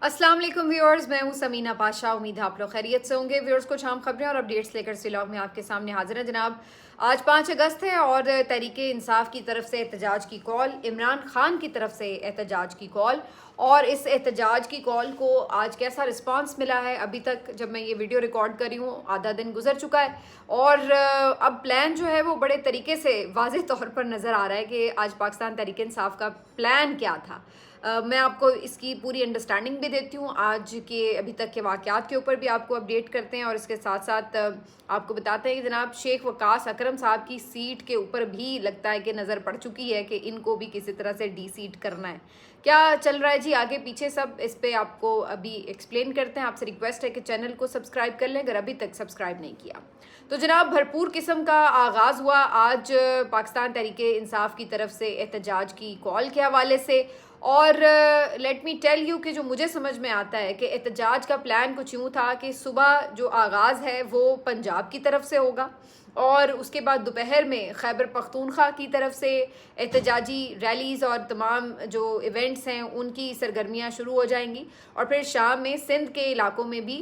अस्सलाम वालेकुम व्यूअर्स, मैं हूं समीना पाशा। उम्मीद है आप लोग खैरियत से होंगे। व्यूअर्स, कुछ आम खबरें और अपडेट्स लेकर इस व्लॉग में आपके सामने हाजिर है जनाब। आज 5 अगस्त है और तहरीके इंसाफ की तरफ से एहतजाज की कॉल, इमरान खान की तरफ से एहतजाज की कॉल। और इस एहतजाज की कॉल को आज कैसा रिस्पांस मिला है, अभी तक जब मैं ये वीडियो रिकॉर्ड करी हूँ आधा दिन गुजर चुका है और अब प्लान जो है वो बड़े तरीके से वाज़ेह तौर पर नज़र आ रहा है कि आज पाकिस्तान तहरीक इंसाफ का प्लान क्या था। मैं आपको इसकी पूरी अंडरस्टैंडिंग भी देती हूँ, आज के अभी तक के वाक़यात के ऊपर भी आपको अपडेट करते हैं और इसके साथ साथ आपको बताते हैं कि जनाब शेख वकास अकरम साहब की सीट के ऊपर भी लगता है कि नज़र पड़ चुकी है कि इनको भी किसी तरह से डी सीट करना है। क्या चल रहा है जी आगे पीछे सब, इस पे आपको अभी एक्सप्लेन करते हैं। आपसे रिक्वेस्ट है कि चैनल को सब्सक्राइब कर लें अगर अभी तक सब्सक्राइब नहीं किया। तो जनाब भरपूर किस्म का आगाज़ हुआ आज पाकिस्तान तहरीक इंसाफ की तरफ से एहतजाज की कॉल के हवाले से। और लेट मी टेल यू कि जो मुझे समझ में आता है कि एहतजाज का प्लान कुछ यूँ था कि सुबह जो आगाज़ है वो पंजाब की तरफ से होगा और उसके बाद दोपहर में खैबर पख्तूनख्वा की तरफ से एहतजाजी रैलीज़ और तमाम जो इवेंट्स हैं उनकी सरगर्मियाँ शुरू हो जाएंगी और फिर शाम में सिंध के इलाकों में भी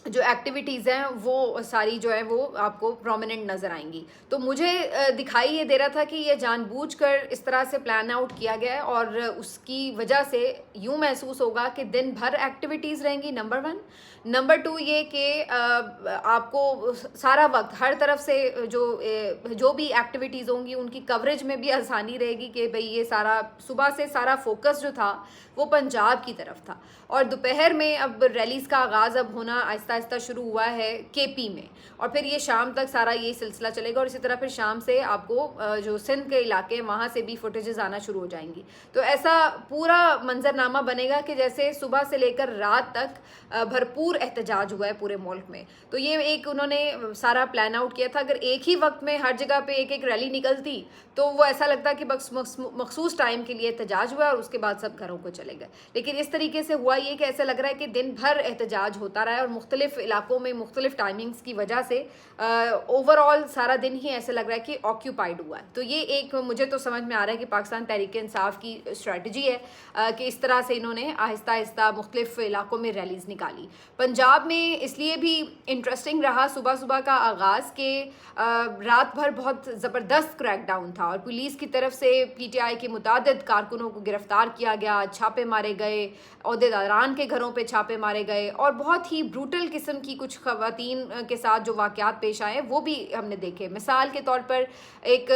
जो एक्टिविटीज़ हैं वो सारी जो है वो आपको प्रोमिनेंट नज़र आएंगी। तो मुझे दिखाई ये दे रहा था कि ये जानबूझकर इस तरह से प्लान आउट किया गया है और उसकी वजह से यूँ महसूस होगा कि दिन भर एक्टिविटीज़ रहेंगी, नंबर 1। नंबर 2 ये कि आपको सारा वक्त हर तरफ से जो भी एक्टिविटीज़ होंगी उनकी कवरेज में भी आसानी रहेगी कि भाई ये सारा सुबह से सारा फोकस जो था वो पंजाब की तरफ था। और दोपहर में अब रैलीज़ का आगाज़ अब होना आहिस्ता आहिस्ता शुरू हुआ है केपी में और फिर ये शाम तक सारा ये सिलसिला चलेगा और इसी तरह फिर शाम से आपको जो सिंध के इलाके हैं वहाँ से भी फुटेजेस आना शुरू हो जाएंगी। तो ऐसा पूरा मंजरनामा बनेगा कि जैसे सुबह से लेकर रात तक भरपूर एहतजाज हुआ है पूरे मुल्क में। तो ये एक उन्होंने सारा प्लान आउट किया था। अगर एक ही वक्त में हर जगह पे एक एक रैली निकलती तो वो ऐसा लगता कि बस मखसूस टाइम के लिए एहतजाज हुआ और उसके बाद सब घरों को चले गए। लेकिन इस तरीके से हुआ ये कि ऐसा लग रहा है कि दिन भर एहतजाज होता रहा है और मुख्तलिफ इलाकों में मुख्तलिफ टाइमिंग्स की वजह से ओवरऑल सारा दिन ही ऐसा लग रहा है कि ऑक्यूपाइड हुआ है। तो ये एक मुझे तो समझ में आ रहा है कि पाकिस्तान तहरीक इंसाफ की स्ट्रेटजी है कि इस तरह से इन्होंने आहिस्ता आहिस्ता मुख्तलिफ इलाकों में रैलीज़ निकाली। पंजाब में इसलिए भी इंटरेस्टिंग रहा सुबह सुबह का आगाज़ के रात भर बहुत ज़बरदस्त क्रैकडाउन था और पुलिस की तरफ से PTI के मुतादिद कारकुनों को गिरफ्तार किया गया, छापे मारे गए, ओहदेदारान के घरों पे छापे मारे गए और बहुत ही ब्रूटल किस्म की कुछ खवातीन के साथ जो वाक़यात पेश आए वो भी हमने देखे। मिसाल के तौर पर एक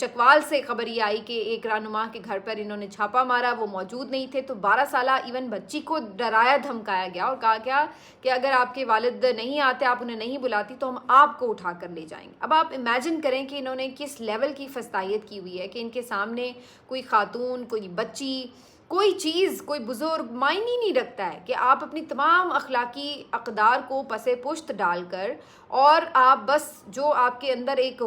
चकवाल से खबर ये आई कि एक रहनुमा के घर पर इन्होंने छापा मारा, वो मौजूद नहीं थे तो 12 साल इवन बच्ची को डराया धमकाया गया और कहा गया कि अगर आपके वालिद नहीं आते, आप उन्हें नहीं बुलाती तो हम आपको उठा कर ले जाएंगे। अब आप इमेजिन करें कि इन्होंने किस लेवल की फस्तायत की हुई है कि इनके सामने कोई खातून, कोई बच्ची, कोई चीज़, कोई बुज़ुर्ग मायने नहीं रखता है कि आप अपनी तमाम अखलाकी अक़दार को पसे पुश्त डालकर और आप बस जो आपके अंदर एक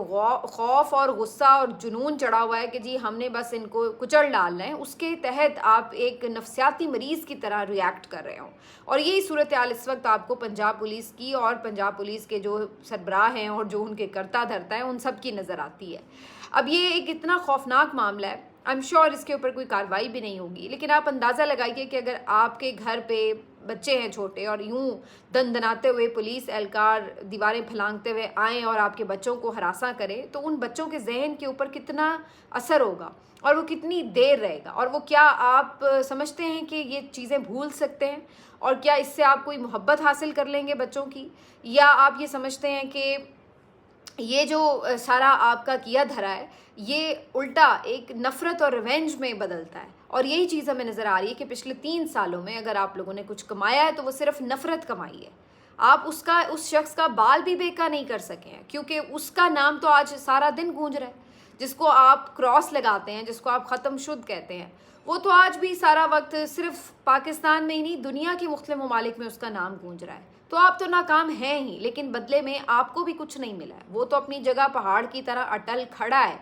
खौफ और गुस्सा और जुनून चढ़ा हुआ है कि जी हमने बस इनको कुचल डालना है, उसके तहत आप एक नफ्सियाती मरीज़ की तरह रिएक्ट कर रहे हो। और यही सूरत हाल इस वक्त आपको पंजाब पुलिस की और पंजाब पुलिस के जो सरबराह हैं और जो उनके करता धरता है उन सब की नज़र आती है। अब ये एक इतना खौफनाक मामला है, आई एम श्योर इसके ऊपर कोई कार्रवाई भी नहीं होगी, लेकिन आप अंदाज़ा लगाइए कि अगर आपके घर पे बच्चे हैं छोटे और यूं दनदनाते हुए पुलिस एहलकार दीवारें फलांगते हुए आएँ और आपके बच्चों को हरासा करें तो उन बच्चों के जहन के ऊपर कितना असर होगा और वो कितनी देर रहेगा और वो क्या आप समझते हैं कि ये चीज़ें भूल सकते हैं और क्या इससे आप कोई मोहब्बत हासिल कर लेंगे बच्चों की, या आप ये समझते हैं कि ये जो सारा आपका किया धरा है ये उल्टा एक नफ़रत और रिवेंज में बदलता है। और यही चीज़ हमें नज़र आ रही है कि पिछले 3 सालों में अगर आप लोगों ने कुछ कमाया है तो वो सिर्फ नफ़रत कमाई है। आप उस शख्स का बाल भी बेका नहीं कर सके हैं क्योंकि उसका नाम तो आज सारा दिन गूंज रहा है। जिसको आप क्रॉस लगाते हैं, जिसको आप ख़त्म शुद्ध कहते हैं, वो तो आज भी सारा वक्त सिर्फ पाकिस्तान में ही नहीं दुनिया के मुख्तलिफ ममालिक में उसका नाम गूंज रहा है। तो आप तो नाकाम हैं ही, लेकिन बदले में आपको भी कुछ नहीं मिला है। वो तो अपनी जगह पहाड़ की तरह अटल खड़ा है,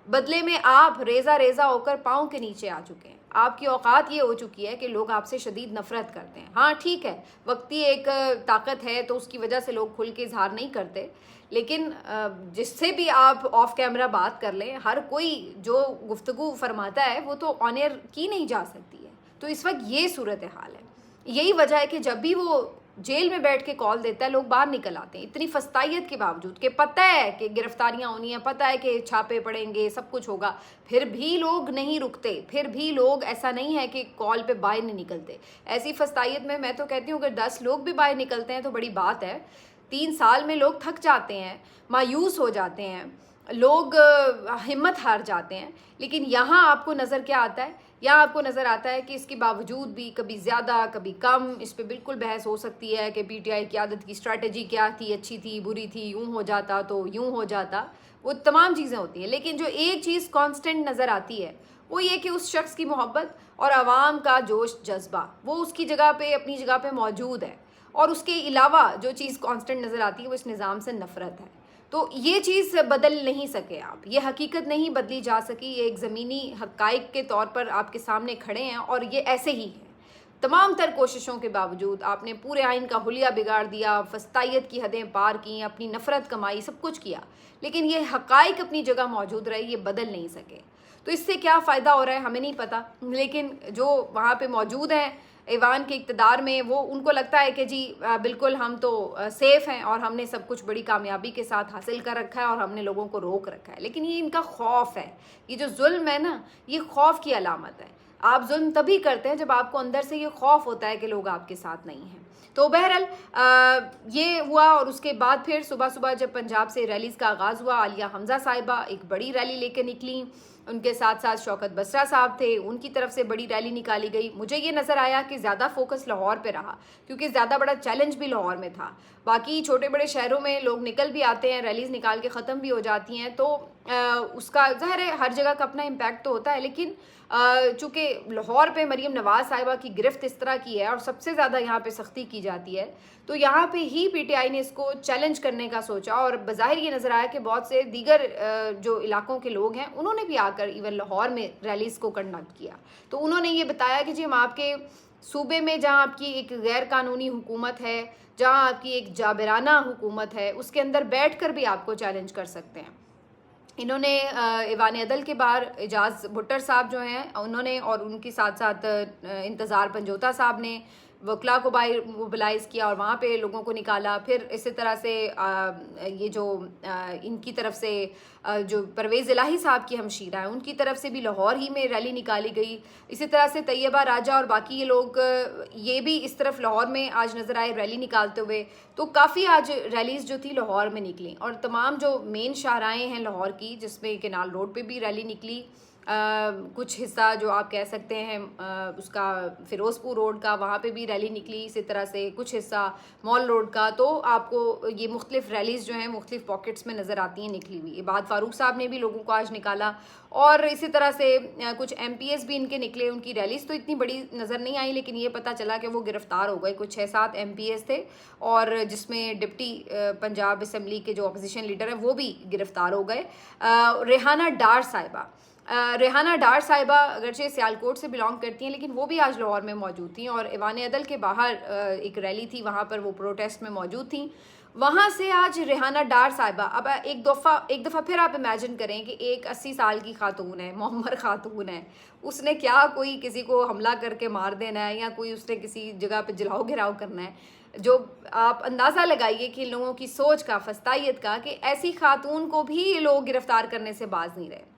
बदले में आप रेजा रेजा होकर पाँव के नीचे आ चुके हैं। आपकी औकात ये हो चुकी है कि लोग आपसे शदीद नफ़रत करते हैं। हाँ ठीक है, वक्ती एक ताकत है तो उसकी वजह से लोग खुल के इजहार नहीं करते, लेकिन जिससे भी आप ऑफ कैमरा बात कर लें, हर कोई जो गुफ्तगू फरमाता है वो तो ऑन एयर की नहीं जा सकती है। तो इस वक्त ये सूरत हाल है। यही वजह है कि जब भी वो जेल में बैठ के कॉल देता है लोग बाहर निकल आते हैं, इतनी फस्तायत के बावजूद कि पता है कि गिरफ्तारियां होनी है, पता है कि छापे पड़ेंगे, सब कुछ होगा, फिर भी लोग नहीं रुकते, फिर भी लोग, ऐसा नहीं है कि कॉल पे बाहर नहीं निकलते। ऐसी फस्तायत में मैं तो कहती हूँ अगर 10 लोग भी बाहर निकलते हैं तो बड़ी बात है। 3 साल में लोग थक जाते हैं, मायूस हो जाते हैं, लोग हिम्मत हार जाते हैं। लेकिन यहाँ आपको नज़र क्या आता है? यहाँ आपको नज़र आता है कि इसके बावजूद भी कभी ज़्यादा कभी कम, इस पर बिल्कुल बहस हो सकती है कि पीटीआई क़यादत की स्ट्रैटेजी क्या थी, अच्छी थी, बुरी थी, यूँ हो जाता तो यूँ हो जाता, वो तमाम चीज़ें होती हैं। लेकिन जो एक चीज़ कांस्टेंट नज़र आती है वो ये कि उस शख्स की मोहब्बत और आवाम का जोश जज्बा वो उसकी जगह पे, अपनी जगह पे मौजूद है। और उसके अलावा जो चीज़ कांस्टेंट नज़र आती है वो इस निज़ाम से नफ़रत है। तो ये चीज़ बदल नहीं सके आप, ये हकीकत नहीं बदली जा सकी, ये एक ज़मीनी हक़ाइक़ के तौर पर आपके सामने खड़े हैं और ये ऐसे ही है। तमाम तर कोशिशों के बावजूद आपने पूरे आइन का हुलिया बिगाड़ दिया, फस्तायत की हदें पार की, अपनी नफ़रत कमाई, सब कुछ किया, लेकिन ये हक़ाइक़ अपनी जगह मौजूद रहे, ये बदल नहीं सके। तो इससे क्या फ़ायदा हो रहा है हमें नहीं पता, लेकिन जो वहाँ पे मौजूद हैं ईवान के इक़्तिदार में, वो उनको लगता है कि जी बिल्कुल हम तो सेफ़ हैं और हमने सब कुछ बड़ी कामयाबी के साथ हासिल कर रखा है और हमने लोगों को रोक रखा है। लेकिन ये इनका खौफ है, ये जो जुल्म है ना, ये खौफ की अलामत है। आप जुल्म तभी करते हैं जब आपको अंदर से ये खौफ होता है कि लोग आपके साथ नहीं हैं। तो बहरहाल ये हुआ और उसके बाद फिर सुबह सुबह जब पंजाब से रैलीज़ का आगाज़ हुआ, आलिया हमज़ा साहिबा एक बड़ी रैली लेकर निकली, उनके साथ साथ शौकत बसरा साहब थे, उनकी तरफ से बड़ी रैली निकाली गई। मुझे ये नज़र आया कि ज़्यादा फोकस लाहौर पे रहा क्योंकि ज़्यादा बड़ा चैलेंज भी लाहौर में था। बाकी छोटे बड़े शहरों में लोग निकल भी आते हैं, रैलीज़ निकाल के ख़त्म भी हो जाती हैं, तो उसका ज़ाहिर है हर जगह का अपना इम्पैक्ट तो होता है। लेकिन चूँकि लाहौर पे मरीम नवाज़ साहिबा की गिरफ्त इस तरह की है और सबसे ज़्यादा यहाँ पे सख्ती की जाती है, तो यहाँ पे ही पीटीआई ने इसको चैलेंज करने का सोचा और बज़ाहिर ये नज़र आया कि बहुत से दीगर जो इलाकों के लोग हैं उन्होंने भी आकर इवन लाहौर में रैलीज़ को कंडक्ट किया। तो उन्होंने ये बताया कि जी हम आपके सूबे में जहाँ आपकी एक गैर कानूनी हुकूमत है, जहाँ आपकी एक जाबिराना हुकूमत है, उसके अंदर बैठ कर भी आपको चैलेंज कर सकते हैं। इन्होंने ईवान अदल के बाहर एजाज़ भुट्टर साहब जो हैं उन्होंने और उनके साथ साथ इंतज़ार पंजोता साहब ने वकला को बाहर मोबिलाइज़ किया और वहाँ पे लोगों को निकाला। फिर इसी तरह से ये जो इनकी तरफ से जो परवेज़ इलाही साहब की हमशीरा है उनकी तरफ से भी लाहौर ही में रैली निकाली गई। इसी तरह से तैयबा राजा और बाकी ये लोग ये भी इस तरफ लाहौर में आज नज़र आए रैली निकालते हुए। तो काफ़ी आज रैलीज़ जो थी लाहौर में निकली और तमाम जो मेन शाहराएँ हैं लाहौर की, जिसमें केनाल रोड पे भी रैली निकली, कुछ हिस्सा जो आप कह सकते हैं उसका फ़िरोज़पुर रोड का, वहाँ पे भी रैली निकली। इसी तरह से कुछ हिस्सा मॉल रोड का। तो आपको ये मुख्तलिफ़ रैलीज़ जो हैं मुख्तलिफ़ पॉकेट्स में नज़र आती हैं निकली हुई। इबाद फ़ारूक साहब ने भी लोगों को आज निकाला और इसी तरह से कुछ MPs भी इनके निकले। उनकी रैलीज़ तो इतनी बड़ी नज़र नहीं आई, लेकिन ये पता चला कि वो गिरफ़्तार हो गए। कुछ 6-7 MPs थे और जिसमें डिप्टी पंजाब असम्बली के जो अपोजिशन लीडर हैं वो भी गिरफ़्तार हो गए। रेहाना डार साहिबा रेहाना डार साहिबा अगरचे सियालकोट से बिलोंग करती हैं, लेकिन वो भी आज लाहौर में मौजूद थी और ईवान अदल के बाहर एक रैली थी, वहाँ पर वो प्रोटेस्ट में मौजूद थी। वहाँ से आज रेहाना डार साहिबा, अब एक दफ़ा फिर आप इमेजिन करें कि एक 80 साल की खातून है, मोहम्मर खातून है, उसने क्या कोई किसी को हमला करके मार देना है या कोई उसने किसी जगह पे जलाओ घिराव करना है। जो आप अंदाज़ा लगाइए कि लोगों की सोच का, फस्तायत का, कि ऐसी खातून को भी लोग गिरफ़्तार करने से बाज नहीं रहे।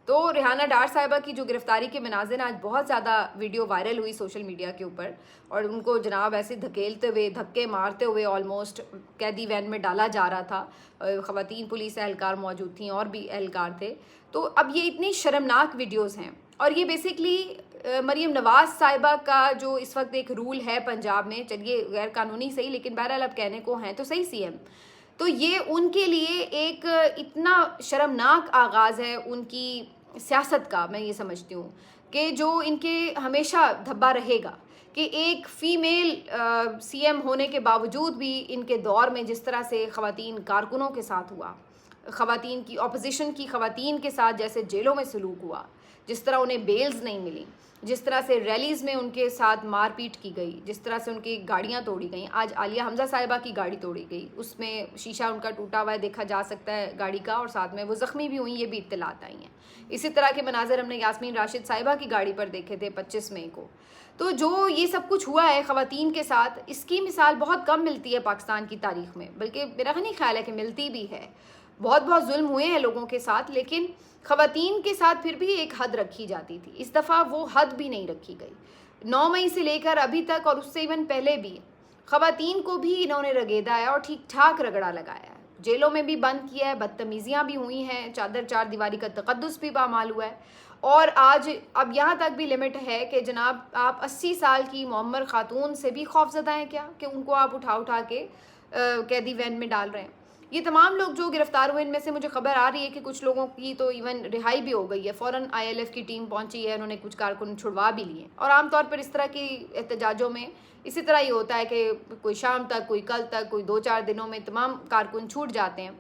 तो रेहाना डार साहिबा की जो गिरफ्तारी के मनाज़िर आज बहुत ज़्यादा वीडियो वायरल हुई सोशल मीडिया के ऊपर और उनको जनाब ऐसे धकेलते हुए, धक्के मारते हुए ऑलमोस्ट कैदी वैन में डाला जा रहा था। ख़वातीन पुलिस एहलकार मौजूद थी और भी एहलकार थे। तो अब ये इतनी शर्मनाक वीडियोज़ हैं और ये बेसिकली मरीम नवाज़ साहिबा का जो इस वक्त एक रूल है पंजाब में, चलिए गैर कानूनी सही, लेकिन बहरहाल अब कहने को हैं तो सही CM, तो ये उनके लिए एक इतना शर्मनाक आगाज़ है उनकी सियासत का। मैं ये समझती हूँ कि जो इनके हमेशा धब्बा रहेगा कि एक फ़ीमेल CM होने के बावजूद भी इनके दौर में जिस तरह से ख़वातीन कारकुनों के साथ हुआ, ख़वातीन की अपोजिशन की ख़वातीन के साथ जैसे जेलों में सलूक हुआ, जिस तरह उन्हें बेल्स नहीं मिली, जिस तरह से रैलीज़ में उनके साथ मारपीट की गई, जिस तरह से उनकी गाड़ियाँ तोड़ी गई। आज आलिया हमज़ा साहिबा की गाड़ी तोड़ी गई, उसमें शीशा उनका टूटा हुआ है देखा जा सकता है गाड़ी का, और साथ में वो ज़ख्मी भी हुई, ये भी इत्तलात आई हैं। इसी तरह के मनाज़र हमने यास्मीन राशिद साहिबा की गाड़ी पर देखे थे 25 मई को। तो जो ये सब कुछ हुआ है ख़वातीन के साथ, इसकी मिसाल बहुत कम मिलती है पाकिस्तान की तारीख़ में, बल्कि मेरा नहीं ख्याल है कि मिलती भी है। बहुत बहुत जुल्म हुए हैं लोगों के साथ, लेकिन ख़वातीन के साथ फिर भी एक हद रखी जाती थी। इस दफ़ा वो हद भी नहीं रखी गई। 9 मई से लेकर अभी तक और उससे इवन पहले भी ख़वातीन को भी इन्होंने रगेदा है और ठीक ठाक रगड़ा लगाया है। जेलों में भी बंद किया है, बदतमीज़ियाँ भी हुई हैं, चादर चार दीवारी का तक़द्दुस भी पामाल हुआ है। और आज अब यहाँ तक भी लिमिट है कि जनाब आप 80 साल की मुअम्मर ख़ातून से भी खौफज़दा हैं क्या कि उनको आप उठा उठा के कैदी वैन में डाल रहे हैं। ये तमाम लोग जो गिरफ़्तार हुए, इनमें से मुझे ख़बर आ रही है कि कुछ लोगों की तो इवन रिहाई भी हो गई है। फ़ौरन ILF की टीम पहुंची है, उन्होंने कुछ कारकुन छुड़वा भी लिए। और आमतौर पर इस तरह की एहतजाजों में इसी तरह ही होता है कि कोई शाम तक, कोई कल तक, कोई 2-4 दिनों में तमाम कारकुन छूट जाते हैं।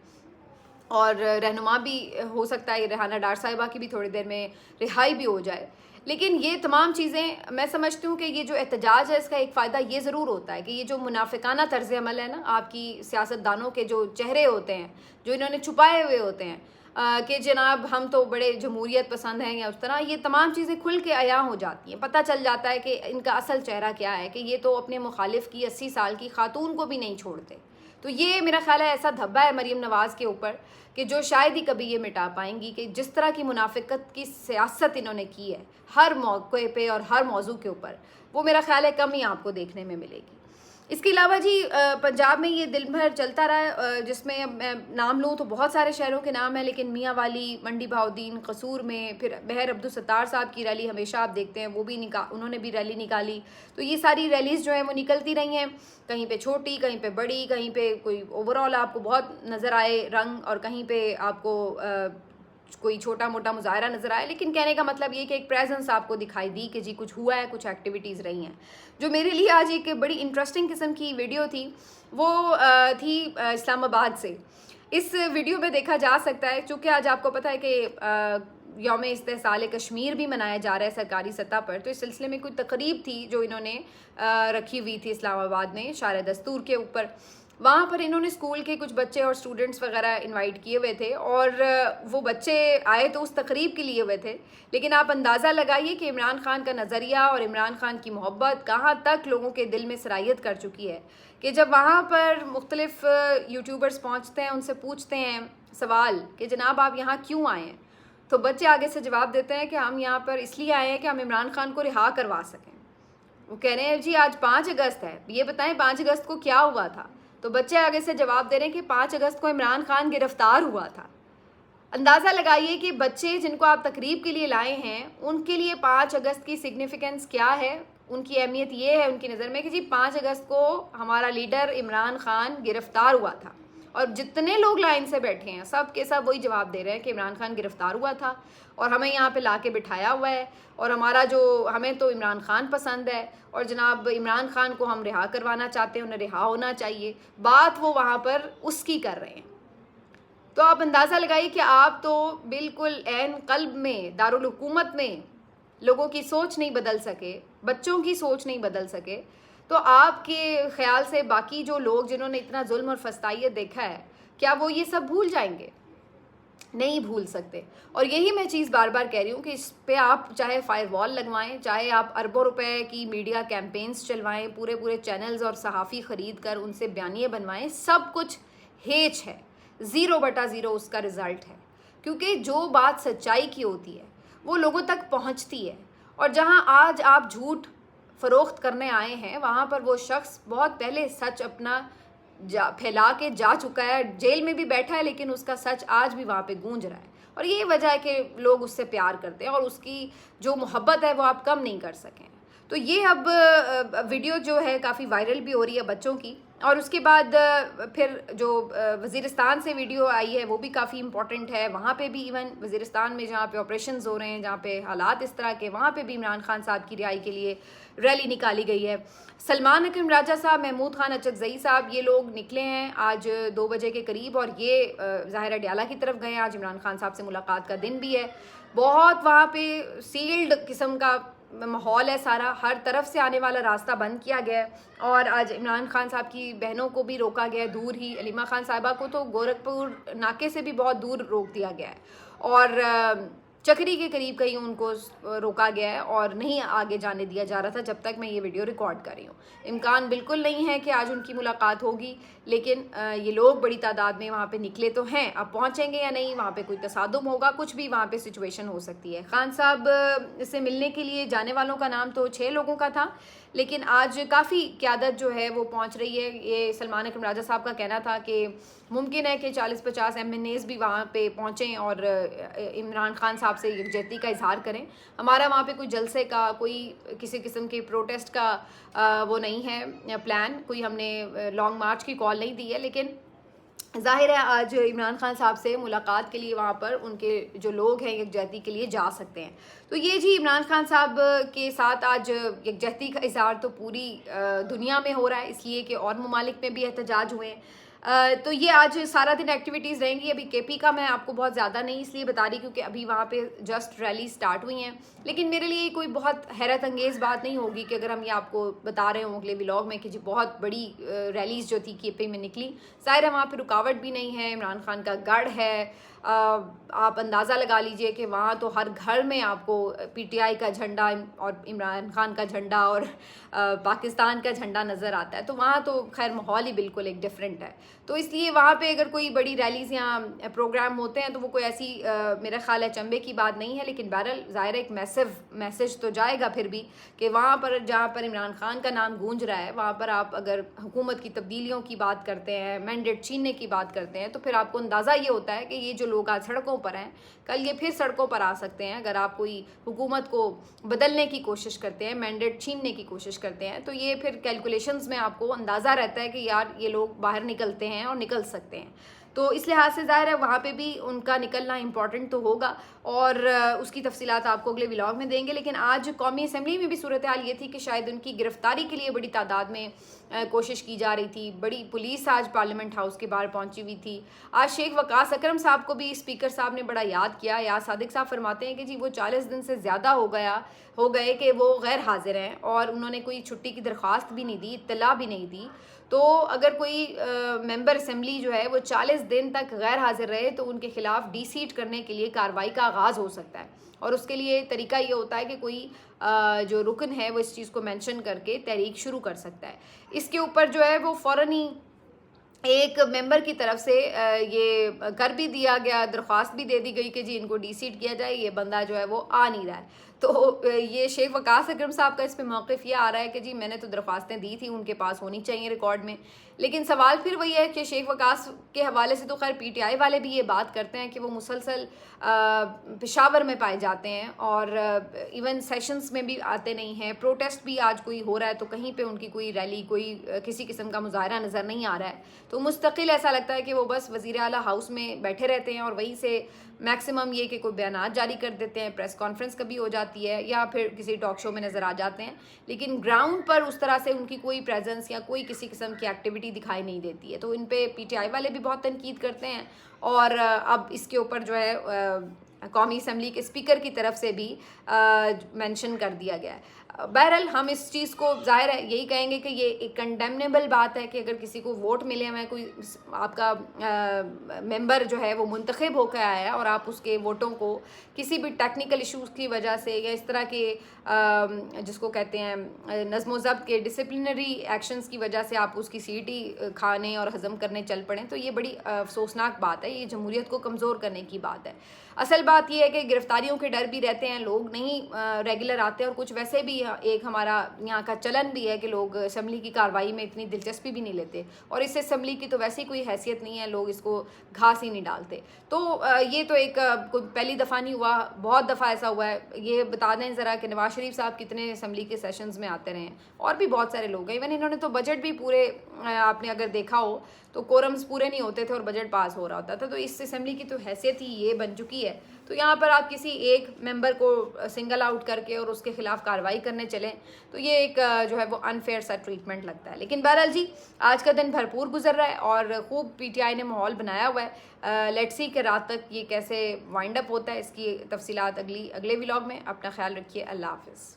और रहनुमा भी हो सकता है, रेहाना डार साहिबा की भी थोड़ी देर में रिहाई भी हो जाए। लेकिन ये तमाम चीज़ें मैं समझती हूँ कि ये जो एहतजाज है, इसका एक फ़ायदा ये ज़रूर होता है कि ये जो मुनाफिकाना तर्ज़ अमल है ना, आपकी सियासतदानों के जो चेहरे होते हैं, जो इन्होंने छुपाए हुए होते हैं कि जनाब हम तो बड़े जमहूरियत पसंद हैं या उस तरह, ये तमाम चीज़ें खुल के अयां हो जाती हैं। पता चल जाता है कि इनका असल चेहरा क्या है, कि ये तो अपने मुखालिफ की 80 साल की खातून को भी नहीं छोड़ते। तो ये मेरा ख्याल है ऐसा धब्बा है मरीम नवाज़ के ऊपर कि जो शायद ही कभी ये मिटा पाएंगी, कि जिस तरह की मुनाफिकत की सियासत इन्होंने की है हर मौके पे और हर मौजू के ऊपर, वो मेरा ख्याल है कम ही आपको देखने में मिलेगी। इसके अलावा जी पंजाब में ये दिन भर चलता रहा, जिसमें अब मैं नाम लूँ तो बहुत सारे शहरों के नाम हैं, लेकिन मियाँ वाली, मंडी बहाउद्दीन, कसूर में, फिर बहर अब्दुल सत्तार साहब की रैली हमेशा आप देखते हैं, वो भी उन्होंने भी रैली निकाली। तो ये सारी रैलीज़ जो हैं वो निकलती रही हैं, कहीं पे छोटी, कहीं पे बड़ी, कहीं पे कोई ओवरऑल आपको बहुत नज़र आए रंग, और कहीं पे आपको कोई छोटा मोटा मुजाहरा नज़र आया। लेकिन कहने का मतलब ये कि एक प्रेजेंस आपको दिखाई दी कि जी कुछ हुआ है, कुछ एक्टिविटीज़ रही हैं। जो मेरे लिए आज एक बड़ी इंटरेस्टिंग किस्म की वीडियो थी, वो थी इस्लामाबाद से। इस वीडियो में देखा जा सकता है, चूँकि आज आपको पता है कि यौम इस्तेहसाल कश्मीर भी मनाया जा रहा है सरकारी सतह पर, तो इस सिलसिले में कोई तकरीब थी जो इन्होंने रखी हुई थी इस्लामाबाद में शार दस्तूर के ऊपर। वहाँ पर इन्होंने स्कूल के कुछ बच्चे और स्टूडेंट्स वगैरह इनवाइट किए हुए थे, और वो बच्चे आए तो उस तकरीब के लिए हुए थे। लेकिन आप अंदाज़ा लगाइए कि इमरान खान का नज़रिया और इमरान खान की मोहब्बत कहाँ तक लोगों के दिल में सरायत कर चुकी है, कि जब वहाँ पर मुख्तलिफ यूट्यूबर्स पहुँचते हैं, उनसे पूछते हैं सवाल कि जनाब आप यहाँ क्यों आए हैं, तो बच्चे आगे से जवाब देते हैं कि हम यहाँ पर इसलिए आए हैं कि हम इमरान खान को रिहा करवा सकें। वो कह रहे हैं जी आज 5 अगस्त है, ये बताएं 5 अगस्त को क्या हुआ था। तो बच्चे आगे से जवाब दे रहे हैं कि 5 अगस्त को इमरान खान गिरफ्तार हुआ था। अंदाज़ा लगाइए कि बच्चे जिनको आप तकरीब के लिए लाए हैं, उनके लिए 5 अगस्त की सिग्निफिकेंस क्या है, उनकी अहमियत ये है उनकी नज़र में कि जी 5 अगस्त को हमारा लीडर इमरान खान गिरफ्तार हुआ था। और जितने लोग लाइन से बैठे हैं सब के सब वही जवाब दे रहे हैं कि इमरान खान गिरफ्तार हुआ था और हमें यहाँ पे लाके बिठाया हुआ है, और हमें तो इमरान खान पसंद है, और जनाब इमरान खान को हम रिहा करवाना चाहते हैं, उन्हें रिहा होना चाहिए। बात वो वहाँ पर उसकी कर रहे हैं। तो आप अंदाज़ा लगाइए कि आप तो बिल्कुल ऐन कल्ब में, दारुल हुकूमत में लोगों की सोच नहीं बदल सके, बच्चों की सोच नहीं बदल सके, तो आपके ख्याल से बाकी जो लोग जिन्होंने इतना जुल्म और फस्तायत देखा है, क्या वो ये सब भूल जाएंगे? नहीं भूल सकते। और यही मैं चीज़ बार बार कह रही हूँ कि इस पे आप चाहे फायरवॉल लगवाएं, चाहे आप अरबों रुपए की मीडिया कैंपेन्स चलवाएं, पूरे पूरे चैनल्स और सहाफ़ी ख़रीद कर उनसे बयानिए बनवाएं, सब कुछ हेच है, 0/0 उसका रिज़ल्ट है। क्योंकि जो बात सच्चाई की होती है वो लोगों तक पहुँचती है, और जहाँ आज आप झूठ फ़रोख्त करने आए हैं, वहाँ पर वो शख्स बहुत पहले सच अपना फैला के जा चुका है, जेल में भी बैठा है, लेकिन उसका सच आज भी वहाँ पे गूंज रहा है। और ये वजह है कि लोग उससे प्यार करते हैं, और उसकी जो मोहब्बत है वो आप कम नहीं कर सकें। तो ये अब वीडियो जो है काफ़ी वायरल भी हो रही है बच्चों की, और उसके बाद फिर जो वज़ीरिस्तान से वीडियो आई है वो भी काफ़ी इंपॉर्टेंट है। वहाँ पे भी इवन वज़ीरिस्तान में जहाँ पे ऑपरेशंस हो रहे हैं, जहाँ पे हालात इस तरह के, वहाँ पे भी इमरान खान साहब की रिहाई के लिए रैली निकाली गई है। सलमान अकरम राजा साहब, महमूद खान अचकज़ई साहब, ये लोग निकले हैं आज 2 बजे के करीब, और ये ज़ाहिर डयाला की तरफ गए हैं। आज इमरान खान साहब से मुलाकात का दिन भी है। बहुत वहाँ पे सील्ड किस्म का माहौल है सारा, हर तरफ से आने वाला रास्ता बंद किया गया है, और आज इमरान खान साहब की बहनों को भी रोका गया है दूर ही। अलीमा खान साहिबा को तो गोरखपुर नाके से भी बहुत दूर रोक दिया गया है, और चक्री के करीब कहीं उनको रोका गया है और नहीं आगे जाने दिया जा रहा था जब तक मैं ये वीडियो रिकॉर्ड कर रही हूँ। इम्कान बिल्कुल नहीं है कि आज उनकी मुलाकात होगी, लेकिन ये लोग बड़ी तादाद में वहाँ पे निकले तो हैं। अब पहुँचेंगे या नहीं, वहाँ पे कोई तसादुम होगा, कुछ भी वहाँ पे सिचुएशन हो सकती है। खान साहब से मिलने के लिए जाने वालों का नाम तो 6 लोगों का था, लेकिन आज काफ़ी क़यादत जो है वो पहुँच रही है। ये सलमान अकरम राजा साहब का कहना था कि मुमकिन है कि 40-50 MNAs भी वहाँ पे पहुँचें और इमरान खान साहब से यकजहती का इजहार करें। हमारा वहाँ पे कोई जलसे का, कोई किसी किस्म के प्रोटेस्ट का वो नहीं है प्लान, कोई हमने लॉन्ग मार्च की कॉल नहीं दी है, लेकिन ज़ाहिर है आज इमरान खान साहब से मुलाकात के लिए वहाँ पर उनके जो लोग हैं यकजहती के लिए जा सकते हैं। तो ये जी इमरान खान साहब के साथ आज यकजहती का इज़हार तो पूरी दुनिया में हो रहा है, इसलिए कि और ममालिक में भी एहतजाज हुए हैं। तो ये आज सारा दिन एक्टिविटीज़ रहेंगी। अभी केपी का मैं आपको बहुत ज़्यादा नहीं इसलिए बता रही क्योंकि अभी वहाँ पे जस्ट रैली स्टार्ट हुई हैं, लेकिन मेरे लिए कोई बहुत हैरत अंगेज़ बात नहीं होगी कि अगर हम ये आपको बता रहे हों अगले व्लॉग में कि जी बहुत बड़ी रैलीज़ जो थी केपी में निकली। ज़ाहिर है वहाँ पर रुकावट भी नहीं है, इमरान खान का गढ़ है। आप अंदाज़ा लगा लीजिए कि वहाँ तो हर घर में आपको PTI का झंडा और इमरान खान का झंडा और पाकिस्तान का झंडा नज़र आता है। तो वहाँ तो खैर माहौल ही बिल्कुल एक डिफरेंट है। तो इसलिए वहाँ पे अगर कोई बड़ी रैलीज़ या प्रोग्राम होते हैं तो वो कोई ऐसी मेरा ख्याल है चंबे की बात नहीं है, लेकिन बहरहाल ज़ाहिर एक मैसिव मैसेज तो जाएगा फिर भी कि वहाँ पर जहाँ पर इमरान खान का नाम गूंज रहा है, वहाँ पर आप अगर हुकूमत की तब्दीलियों की बात करते हैं, मैंडेट छीनने की बात करते हैं, तो फिर आपको अंदाज़ा ये होता है कि ये जो लोग आज सड़कों पर हैं, कल ये फिर सड़कों पर आ सकते हैं। अगर आप कोई हुकूमत को बदलने की कोशिश करते हैं, मैंडेट छीनने की कोशिश करते हैं, तो ये फिर कैलकुलेशंस में आपको अंदाज़ा रहता है कि यार ये लोग बाहर निकलते हैं और निकल सकते हैं। तो इस लिहाज से ज़ाहिर है वहाँ पे भी उनका निकलना इम्पॉर्टेंट तो होगा और उसकी तफसीलात आपको अगले व्लॉग में देंगे। लेकिन आज कौमी असम्बली में भी सूरत हाल ये थी कि शायद उनकी गिरफ्तारी के लिए बड़ी तादाद में कोशिश की जा रही थी। बड़ी पुलिस आज पार्लियामेंट हाउस के बाहर पहुंची हुई थी। आज शेख वकास अकरम साहब को भी स्पीकर साहब ने बड़ा याद किया। याद सादिक साहब फरमाते हैं कि जी वो 40 दिन से ज़्यादा हो गए कि वो गैर हाजिर हैं और उन्होंने कोई छुट्टी की दरख्वास्त भी नहीं दी, इत्तला भी नहीं दी। तो अगर कोई मेंबर असेंबली जो है वो 40 दिन तक गैर हाजिर रहे तो उनके खिलाफ डीसीट करने के लिए कार्रवाई का आगाज़ हो सकता है और उसके लिए तरीका ये होता है कि कोई जो रुकन है वो इस चीज़ को मेंशन करके तहरीक शुरू कर सकता है। इसके ऊपर जो है वो फ़ौरन ही एक मेंबर की तरफ से ये कर भी दिया गया, दरख्वास्त भी दे दी गई कि जी इनको डीसीट किया जाए, ये बंदा जो है वो आ नहीं रहा है। तो ये शेख वकास अकरम साहब का इस पे मौक़िफ़ ये आ रहा है कि जी मैंने तो दरख्वास्तें दी थी, उनके पास होनी चाहिए रिकॉर्ड में। लेकिन सवाल फिर वही है कि शेख वकास के हवाले से तो खैर PTI वाले भी ये बात करते हैं कि वो मुसलसल पेशावर में पाए जाते हैं और इवन सेशंस में भी आते नहीं हैं। प्रोटेस्ट भी आज कोई हो रहा है तो कहीं पे उनकी कोई रैली, कोई किसी किस्म का मुजाहरा नज़र नहीं आ रहा है। तो मुस्तकिल ऐसा लगता है कि वो बस वज़ीर आला हाउस में बैठे रहते हैं और वहीं से मैक्सिमम ये कि कोई बयानात जारी कर देते हैं, प्रेस कॉन्फ्रेंस कभी हो जाती है या फिर किसी टॉक शो में नज़र आ जाते हैं, लेकिन ग्राउंड पर उस तरह से उनकी कोई प्रेजेंस या कोई किसी किस्म की एक्टिविटी दिखाई नहीं देती है। तो इन पे PTI वाले भी बहुत तनकीद करते हैं और अब इसके ऊपर जो है कौमी असम्बली के स्पीकर की तरफ से भी मेंशन कर दिया गया है। बहरहाल हम इस चीज़ को ज़ाहिर है यही कहेंगे कि ये एक कंडेमनेबल बात है कि अगर किसी को वोट मिले हुए, कोई आपका मेंबर जो है वो मुंतखब होकर आया है और आप उसके वोटों को किसी भी टेक्निकल इश्यूज़ की वजह से या इस तरह के जिसको कहते हैं नज़्म ज़ब्त के डिसिप्लिनरी एक्शंस की वजह से आप उसकी सीट ही खाने और हज़म करने चल पड़ें, तो ये बड़ी अफसोसनाक बात है। ये जमहूरियत को कमज़ोर करने की बात है। असल बात यह है कि गिरफ्तारियों के डर भी रहते हैं, लोग नहीं रेगुलर आते और कुछ वैसे भी एक हमारा यहाँ का चलन भी है कि लोग असम्बली की कार्रवाई में इतनी दिलचस्पी भी नहीं लेते और इस असम्बली की तो वैसे ही कोई हैसियत नहीं है, लोग इसको घास ही नहीं डालते। तो ये तो एक कोई पहली दफ़ा नहीं हुआ, बहुत दफ़ा ऐसा हुआ है। ये बता दें ज़रा कि नवाज शरीफ साहब कितने असम्बली के सेशंस में आते रहे हैं और भी बहुत सारे लोग हैं। इवन इन्होंने तो बजट भी पूरे, आपने अगर देखा हो तो कोरम्स पूरे नहीं होते थे और बजट पास हो रहा होता था। तो इस असम्बली की तो हैसियत ही ये बन चुकी है। तो यहाँ पर आप किसी एक मेंबर को सिंगल आउट करके और उसके खिलाफ कार्रवाई करने चलें तो ये एक जो है वो अनफेयर सा ट्रीटमेंट लगता है। लेकिन बहरहाल जी आज का दिन भरपूर गुजर रहा है और खूब PTI ने माहौल बनाया हुआ है। लेट्स सी कि रात तक ये कैसे वाइंड अप होता है, इसकी तफसीलात अगले व्लॉग में। अपना ख्याल रखिए। अल्लाह हाफिज़।